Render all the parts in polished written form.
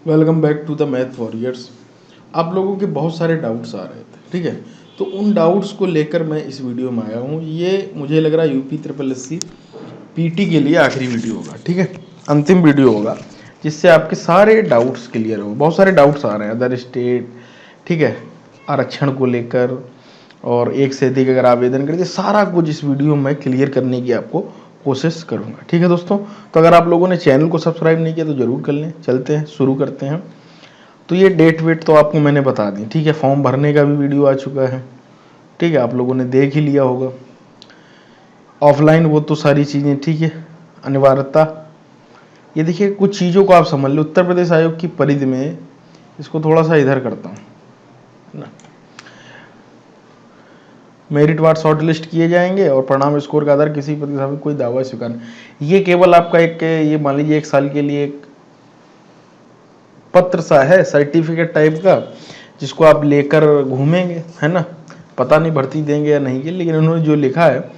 Welcome back to the math warriors. आप लोगों के बहुत सारे डाउट्स आ रहे थे, ठीक है। तो उन डाउट्स को लेकर मैं इस वीडियो में आया हूँ। ये मुझे लग रहा है UP triple S C PT के लिए आखिरी वीडियो होगा, ठीक है, अंतिम वीडियो होगा, जिससे आपके सारे डाउट्स क्लियर हो। बहुत सारे डाउट्स आ रहे हैं अदर स्टेट, ठीक है, आरक्षण को लेकर, और एक से अधिक अगर आवेदन करें, सारा कुछ इस वीडियो में क्लियर करने की आपको कोशिश करूंगा, ठीक है दोस्तों। तो अगर आप लोगों ने चैनल को सब्सक्राइब नहीं किया तो जरूर कर लें। चलते हैं, शुरू करते हैं। तो ये डेट वेट तो आपको मैंने बता दी, ठीक है। फॉर्म भरने का भी वीडियो आ चुका है, ठीक है, आप लोगों ने देख ही लिया होगा। ऑफलाइन वो तो सारी चीज़ें, ठीक है, अनिवार्यता। ये देखिए कुछ चीज़ों को आप समझ लो। उत्तर प्रदेश आयोग की परिधि में, इसको थोड़ा सा इधर करता हूँ ना, मेरिट वार शॉर्ट लिस्ट किए जाएंगे और परिणाम स्कोर का आधार किसी प्रतियोगिता में कोई दावा स्वीकार नहीं। ये केवल आपका एक, ये मान लीजिए 1 साल के लिए एक पत्र सा है, सर्टिफिकेट टाइप का, जिसको आप लेकर घूमेंगे, है ना। पता नहीं भर्ती देंगे या नहीं, लेकिन उन्होंने जो लिखा है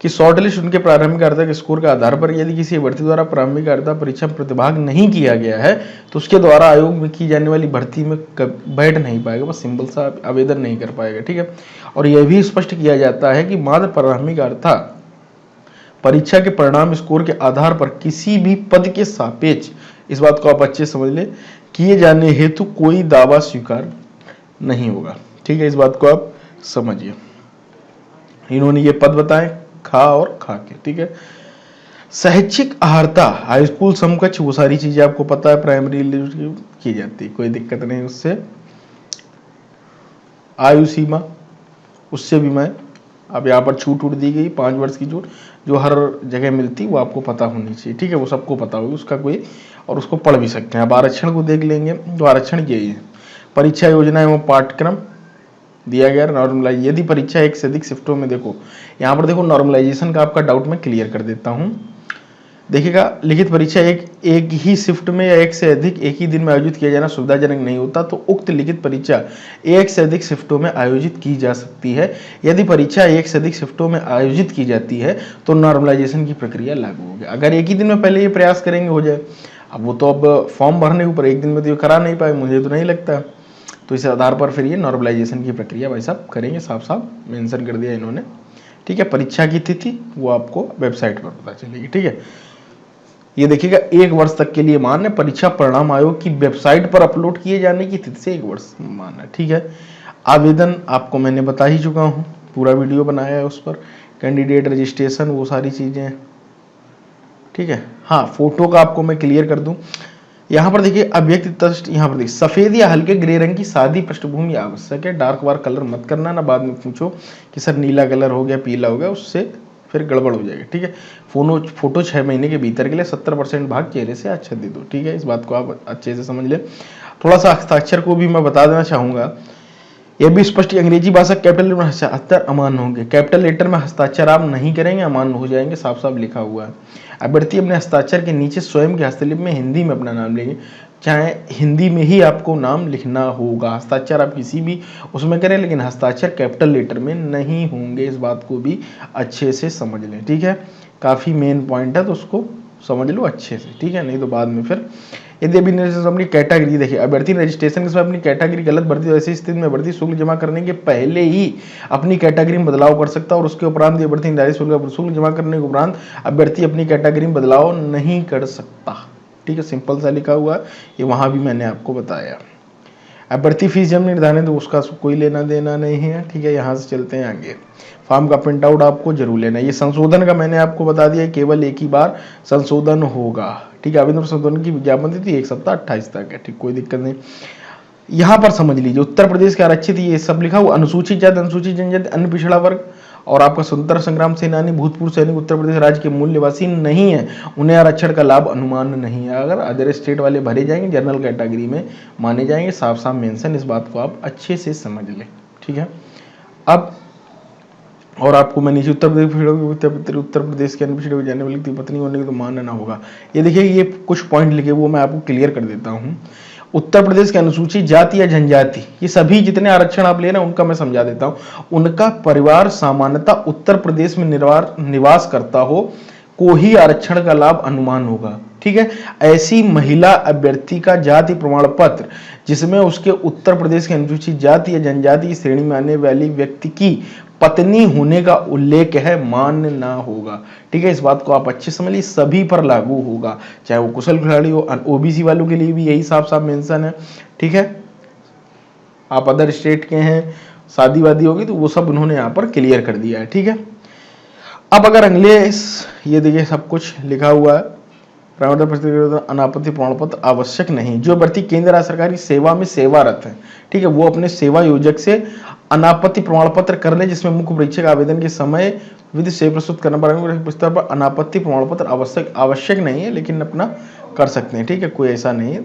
कि शॉर्ट लिस्ट उनके प्रारंभिक अर्हता के स्कोर के आधार पर यदि किसी भर्ती द्वारा प्रारंभिक अर्हता परीक्षा में प्रतिभाग नहीं किया गया है तो उसके द्वारा आयोग में की जाने वाली भर्ती में बैठ नहीं पाएगा, बस सिंपल सा आवेदन नहीं कर पाएगा, ठीक है। और यह भी स्पष्ट किया जाता है कि मात्र प्रारंभिक अर्हता परीक्षा के परिणाम स्कोर के आधार पर किसी भी पद के सापेक्ष, इस बात को आप अच्छे समझ लें, किए जाने हेतु कोई दावा स्वीकार नहीं होगा, ठीक है। इस बात को आप समझिए। इन्होंने ये पद बताए, खा और खा के, ठीक है। शैक्षिक अर्हता, हाई स्कूल समकक्ष, वो सारी चीजें आपको पता है, प्राइमरी की जाती है, कोई दिक्कत नहीं उससे। आयु सीमा, उससे भी मैं, अब यहाँ पर छूट दी गई 5 वर्ष की छूट, जो हर जगह मिलती वो आपको पता होनी चाहिए, ठीक है, वो सबको पता होगी उसका कोई, और उसको पढ़ भी सकते हैं। अब आरक्षण को देख लेंगे। तो आरक्षण यही है, परीक्षा योजना एवं पाठ्यक्रम दिया गया नॉर्मलाइज। यदि परीक्षा एक से अधिक शिफ्टों में, देखो यहाँ पर देखो नॉर्मलाइजेशन का आपका डाउट मैं क्लियर कर देता हूँ। देखिएगा, लिखित परीक्षा एक ही शिफ्ट में या एक से अधिक एक ही दिन में आयोजित किया जाना सुविधाजनक नहीं होता तो उक्त लिखित परीक्षा एक से अधिक शिफ्टों में आयोजित की जा सकती है। यदि परीक्षा एक से अधिक शिफ्टों में आयोजित की जाती है तो नॉर्मलाइजेशन की प्रक्रिया लागू होगी। अगर एक ही दिन में पहले ये प्रयास करेंगे हो जाए। अब वो तो अब फॉर्म भरने के ऊपर एक दिन में तो ये करा नहीं पाए, मुझे तो नहीं लगता। तो इस आधार पर फिर ये नॉर्मलाइजेशन की प्रक्रिया भाई साहब करेंगे, साफ साफ मेंशन कर दिया इन्होंने, ठीक है। परीक्षा की तिथि वो आपको वेबसाइट पर पता चलेगी, ठीक है। ये देखिएगा 1 वर्ष तक के लिए मान्य, परीक्षा परिणाम आयोग की वेबसाइट पर अपलोड किए जाने की तिथि से 1 वर्ष मान्य, ठीक है। आवेदन आपको मैंने बता ही चुका हूँ, पूरा वीडियो बनाया है उस पर। कैंडिडेट रजिस्ट्रेशन, वो सारी चीजें, ठीक है। हाँ, फोटो का आपको मैं क्लियर कर दूं। यहाँ पर देखिए अव्यक्त तस्ट, यहाँ पर देखिए सफेद या हल्के ग्रे रंग की सादी पृष्ठभूमि आवश्यक है। डार्क वार कलर मत करना ना, बाद में पूछो कि सर नीला कलर हो गया, पीला हो गया, उससे फिर गड़बड़ हो जाएगी, ठीक है। फोटो 6 महीने के भीतर के लिए 70% भाग चेहरे से आच्छादित दो, ठीक है। इस बात को आप अच्छे से समझ लें। थोड़ा सा हस्ताक्षर को भी मैं बता देना चाहूंगा, यह भी स्पष्ट, अंग्रेजी भाषा कैपिटल लेटर में हस्ताक्षर अमान्य होंगे। कैपिटल लेटर में हस्ताक्षर आप नहीं करेंगे, अमान्य हो जाएंगे, साफ साफ लिखा हुआ है। अभ्यर्थी अपने हस्ताक्षर के नीचे स्वयं के हस्तलिपि में हिंदी में अपना नाम लेंगे, चाहे हिंदी में ही आपको नाम लिखना होगा। हस्ताक्षर आप किसी भी उसमें करें, लेकिन हस्ताक्षर कैपिटल लेटर में नहीं होंगे। इस बात को भी अच्छे से समझ लें, ठीक है। काफ़ी मेन पॉइंट है तो उसको समझ लो अच्छे से, ठीक है, नहीं तो बाद में फिर यदि अभी अपनी कैटेगरी देखिए, अभ्यर्थी रजिस्ट्रेशन के समय अपनी कैटेगरी गलत भर्ती तो ऐसी स्थिति में अभ्यर्थी शुल्क जमा करने के पहले ही अपनी कैटेगरी में बदलाव कर सकता है और उसके उपरांत अभ्यर्थी निर्धारित शुल्क जमा करने के उपरांत अभ्यर्थी अपनी कैटेगरी में बदलाव नहीं कर सकता, ठीक है। सिंपल सा लिखा हुआ है, ये वहां भी मैंने आपको बताया। अभ्यर्थी फीस जब निर्धारित तो उसका कोई लेना देना नहीं है, ठीक है। यहाँ से चलते हैं आगे। फॉर्म का प्रिंट आउट आपको जरूर लेना है। ये संशोधन का मैंने आपको बता दिया, केवल एक ही बार संशोधन होगा, ठीक है। आवेदन संशोधन की विज्ञापन तिथि 1 सप्ताह 28 तक है, ठीक, कोई दिक्कत नहीं। यहाँ पर समझ लीजिए, उत्तर प्रदेश के आरक्षित ये सब लिखा हुआ, अनुसूचित जाति, अनुसूचित जनजाति, अन्य पिछड़ा वर्ग और आपका स्वतंत्रता संग्राम सेनानी, भूतपूर्व सैनिक उत्तर प्रदेश राज्य के मूल निवासी नहीं है, उन्हें आरक्षण का लाभ अनुमान नहीं है। अगर अदर स्टेट वाले भरे जाएंगे जनरल कैटेगरी में माने जाएंगे, साफ साफ मेंशन, इस बात को आप अच्छे से समझ लें, ठीक है। अब और आपको मैं नीचे उत्तर प्रदेश के अन्य जाने वाली पत्नी होने की तो मानना होगा। ये देखिए, ये कुछ पॉइंट लिखे वो मैं आपको क्लियर कर देता हूँ। उत्तर प्रदेश के अनुसूचित जाति या जनजाति, ये सभी जितने आरक्षण आप ले रहे हैं उनका मैं समझा देता हूँ। उनका परिवार सामान्यतः उत्तर प्रदेश में निवास करता हो को ही आरक्षण का लाभ अनुमान होगा, ठीक है। ऐसी महिला अभ्यर्थी का जाति प्रमाण पत्र जिसमें उसके उत्तर प्रदेश की अनुसूचित जाति या जनजाति की श्रेणी में आने वाली व्यक्ति की पत्नी होने का उल्लेख है, मान्य ना होगा। ठीक है, इस बात को आप अच्छे समझ लीजिए, सभी पर लागू होगा, चाहे वो कुशल खिलाड़ी हो। ओबीसी वालों के लिए भी यही साफ साफ मेंशन है। ठीक है, आप अदर स्टेट के हैं, शादी वादी होगी तो वो सब उन्होंने यहाँ पर क्लियर कर दिया है। ठीक है, अब अगर अगले ये देखिए सब कुछ लिखा हुआ है, अनापत्ति प्रमाण पत्र आवश्यक नहीं। जो अभ्यर्थी केंद्र राज्य सरकारी सेवा में सेवारत है, ठीक है, वो अपने सेवा योजक से अनापत्ति प्रमाण पत्र कर ले, जिसमें मुख्य परीक्षक आवेदन के समय विधि से प्रस्तुत करना पड़ेगा। स्तर पर अनापत्ति प्रमाण पत्र आवश्यक नहीं है, लेकिन अपना कर सकते हैं। ठीक है, कोई ऐसा नहीं है।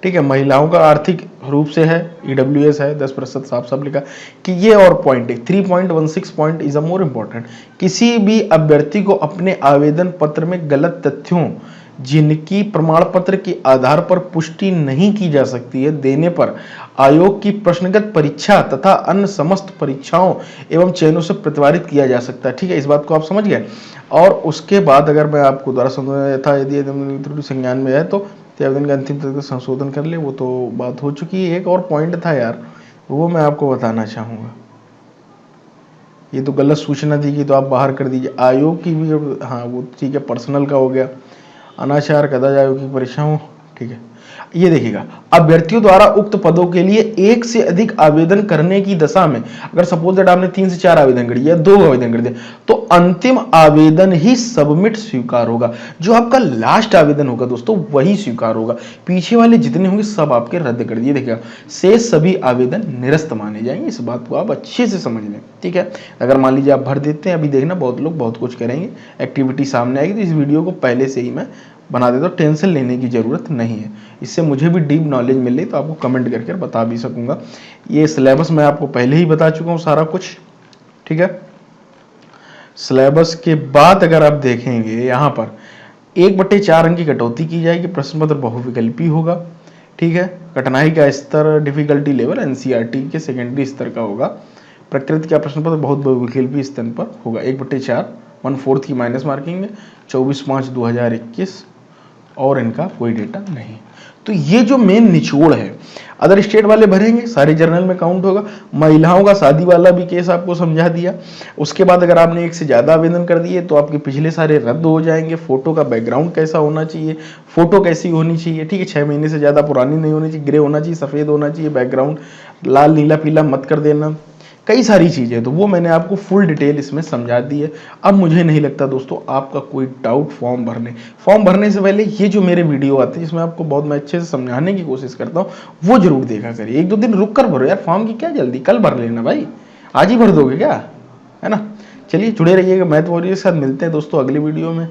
ठीक है, महिलाओं का आर्थिक रूप से है, ईडब्ल्यूएस है, 10% साफ साफ लिखा कि ये। और point 3.16 point is a more important, किसी भी अभ्यर्थी को अपने आवेदन पत्र में गलत तथ्यों जिनकी प्रमाण पत्र के आधार पर पुष्टि नहीं की जा सकती है देने पर आयोग की प्रश्नगत परीक्षा तथा अन्य समस्त परीक्षाओं एवं चयनों से प्रतिवारित किया जा सकता है। ठीक है, इस बात को आप समझ गए। और उसके बाद अगर मैं आपको द्वारा समझाया था, यदि त्रुटि संज्ञान में है तो आवेदन का अंतिम तरीके संशोधन कर ले, वो तो बात हो चुकी है। एक और पॉइंट था यार, वो मैं आपको बताना चाहूंगा। ये तो गलत सूचना दी गई तो आप बाहर कर दीजिए। आयोग की भी, हाँ वो ठीक है, पर्सनल का हो गया। अनाचार कदाचार आयोग की परीक्षाओं, ठीक है। ये देखिएगा, अभ्यर्थियों द्वारा उक्त पदों के लिए एक से अधिक आवेदन करने की दशा में अगर सपोज दैट आपने 3 से 4 आवेदन कर दिया, 2 आवेदन कर दिया, तो अंतिम आवेदन ही सबमिट स्वीकार होगा। जो आपका लास्ट आवेदन होगा दोस्तों वही स्वीकार होगा, पीछे वाले जितने होंगे सब आपके रद्द कर दिए। देखिएगा, शेष सभी आवेदन निरस्त माने जाएंगे। इस बात को आप अच्छे से समझ लें। ठीक है, अगर मान लीजिए आप भर देते हैं, अभी देखना बहुत लोग बहुत कुछ करेंगे, एक्टिविटी सामने आएगी, तो इस वीडियो को पहले से ही मैं बना देता हूँ, टेंशन लेने की जरूरत नहीं है। इससे मुझे भी डीप नॉलेज मिल रही तो आपको कमेंट करके बता भी सकूंगा। ये सिलेबस मैं आपको पहले ही बता चुका हूँ सारा कुछ। ठीक है, सिलेबस के बाद अगर आप देखेंगे यहाँ पर 1/4 अंक की कटौती की जाएगी, प्रश्न पत्र बहुविकल्पी होगा। ठीक है, कठिनाई का स्तर डिफिकल्टी लेवल एनसीईआरटी के सेकेंडरी स्तर का होगा। प्रकृति का प्रश्न पत्र बहुत बहुविकल्पी स्तर पर होगा। 1/4 1/4 की माइनस मार्किंग है, 24/5/2021 और इनका कोई डेटा नहीं। तो ये जो मेन निचोड़ है, अदर स्टेट वाले भरेंगे, सारे जर्नल में काउंट होगा। महिलाओं का शादी वाला भी केस आपको समझा दिया। उसके बाद अगर आपने एक से ज्यादा आवेदन कर दिए तो आपके पिछले सारे रद्द हो जाएंगे। फोटो का बैकग्राउंड कैसा होना चाहिए, फोटो कैसी होनी चाहिए, ठीक है, 6 महीने से ज्यादा पुरानी नहीं होनी चाहिए, ग्रे होना चाहिए, सफेद होना चाहिए, बैकग्राउंड लाल नीला पीला मत कर देना, कई सारी चीजें। तो वो मैंने आपको फुल डिटेल इसमें समझा दी है। अब मुझे नहीं लगता दोस्तों आपका कोई डाउट फॉर्म भरने से पहले ये जो मेरे वीडियो आते हैं जिसमें आपको बहुत मैं अच्छे से समझाने की कोशिश करता हूँ, वो जरूर देखा करिए। 1-2 दिन रुक कर भरो यार, फॉर्म की क्या जल्दी, कल भर लेना भाई, आज ही भर दोगे क्या, है ना। चलिए जुड़े रहिएगा मैथ वॉरियर के साथ, मिलते हैं दोस्तों अगली वीडियो में।